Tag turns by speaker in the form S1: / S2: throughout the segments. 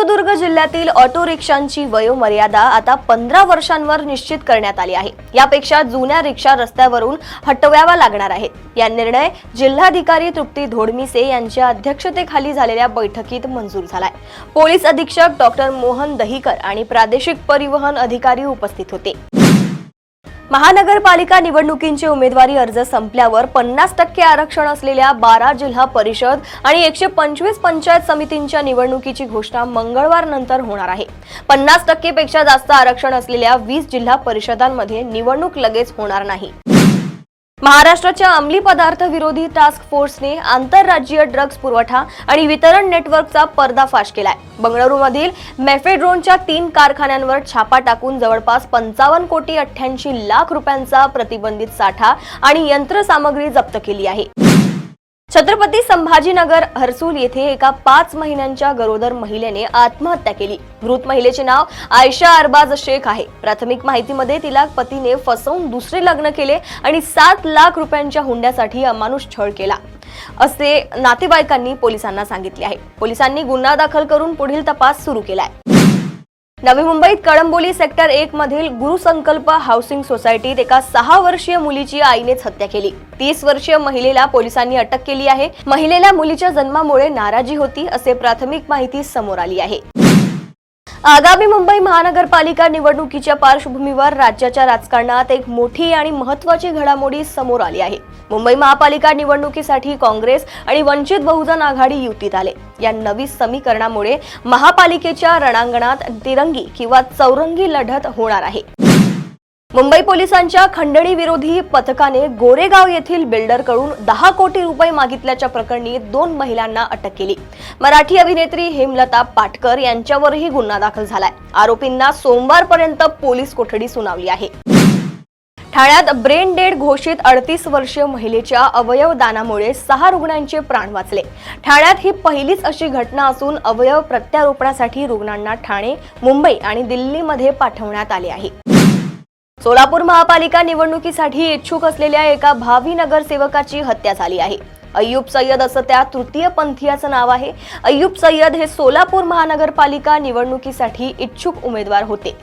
S1: सिंधुदुर्ग जिल्ह्यातील ऑटो रिक्षांची वयोमर्यादा आता 15 वर्षांवर निश्चित करण्यात आली आहे। यापेक्षा जुन्या रिक्षा रस्त्यावरून हटवाव्या लागणार आहेत। या निर्णय जिल्हाधिकारी तृप्ती धोडमिसे यांच्या अध्यक्षतेखाली झालेल्या बैठकीत मंजूर झालाय। पोलीस अधीक्षक डॉक्टर मोहन दहीकर आणि प्रादेशिक परिवहन अधिकारी उपस्थित होते। महानगरपालिका निवडणुकींचे उमेदवारी अर्ज संपल्यावर 50% आरक्षण असलेल्या 12 जिल्हा परिषद आणि 125 पंचायत समितींच्या निवडणुकीची घोषणा मंगळवार नंतर होणार आहे। 50% पेक्षा जास्त आरक्षण असलेल्या 20 जिल्हा परिषदांमध्ये निवडणूक लगेच होणार नाही। महाराष्ट्राच्या अंमली पदार्थ विरोधी टास्क फोर्सने आंतरराज्यीय ड्रग्ज पुरवठा आणि वितरण नेटवर्कचा पर्दाफाश केलाय। बंगळुरूमधील मेफेड्रोनच्या 3 कारखान्यांवर छापा टाकून जवळपास 55 कोटी 88 लाख रुपयांचा प्रतिबंधित साठा आणि यंत्रसामग्री जप्त केली आहे। छत्रपती संभाजीनगर हर्सूल येथे एका 5 महिन्यांच्या गरोदर महिलेने आत्महत्या केली। मृत महिलेचे नाव आयशा अरबाज शेख आहे। प्राथमिक माहितीमध्ये तिला पतीने फसवून दुसरे लग्न केले आणि 7 लाख रुपयांच्या हुंड्यासाठी अमानुष छळ केला असे नातेवाईकांनी पोलिसांना सांगितले आहे। पोलिसांनी गुन्हा दाखल करून पुढील तपास सुरू केलाय। नवी मुंबईत कळंबोली सेक्टर 1 मधील गुरुसंकल्प हाऊसिंग सोसायटीत एका 6 वर्षीय मुलीची आईनेच हत्या केली। 30 वर्षीय महिलेला पोलिसांनी अटक केली आहे। महिलेला मुलीच्या जन्मामुळे नाराजी होती असे प्राथमिक माहिती समोर आली आहे। आगामी मुंबई महानगरपालिका निवडणुकीच्या पार्श्वभूमीवर राज्याच्या राजकारणात एक मोठी आणि महत्त्वाची घडामोडी समोर आली आहे। मुंबई महापालिका निवडणुकीसाठी काँग्रेस आणि वंचित बहुजन आघाडी युतीत आले। या नवी समीकरणामुळे महापालिकेच्या रणांगणात तिरंगी किंवा चौरंगी लढत होणार आहे। मुंबई पोलिसांच्या खंडणी विरोधी पथकाने गोरेगाव येथील बिल्डरकडून 10 कोटी रुपये मागितल्याच्या प्रकरणी 2 महिलांना अटक केली। मराठी अभिनेत्री हेमलता पाटकर यांच्यावरही गुन्हा दाखल झालाय। आरोपींना सोमवारपर्यंत पोलीस कोठडी सुनावली आहे। ठाण्यात ब्रेन डेड घोषित 38 वर्षीय महिलेच्या अवयव दानामुळे 6 रुग्णांचे प्राण वाचले। ठाण्यात ही पहिलीच अशी घटना असून अवयव प्रत्यारोपणासाठी रुग्णांना ठाणे, मुंबई आणि दिल्लीमध्ये पाठवण्यात आले आहे। सोलापूर महापालिका निवडणुकीसाठी इच्छुक असलेल्या एका भावी नगरसेवकाची हत्या झाली आहे। अय्यूब सय्यद असं त्या तृतीय पंथीयाचं नाव आहे। अय्यूब सय्यद हे सोलापूर महानगरपालिका निवडणुकीसाठी इच्छुक उमेदवार होते।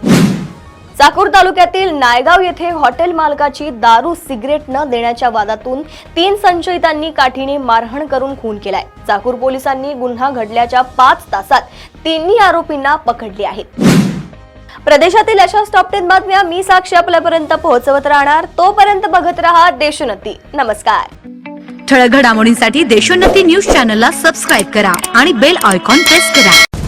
S1: चाकूर तालुक्यातील नायगाव येथे हॉटेल मालकाची दारू सिगरेट न देण्याच्या वादातून 3 संशयितांनी काठीने मारहाण करून खून केलाय। चाकूर पोलिसांनी गुन्हा घडल्याच्या 5 तासात 3 आरोपींना पकडले आहेत। प्रदेशातील अशाच टॉप 10 बातम्या मी साक्षी आपल्यापर्यंत पोहोचवत राहणार। तोपर्यंत बघत रहा देशोन्नती। नमस्कार।
S2: ठळक घडामोडींसाठी देशोन्नती न्यूज चॅनलला सबस्क्राइब करा आणि बेल आयकॉन प्रेस करा।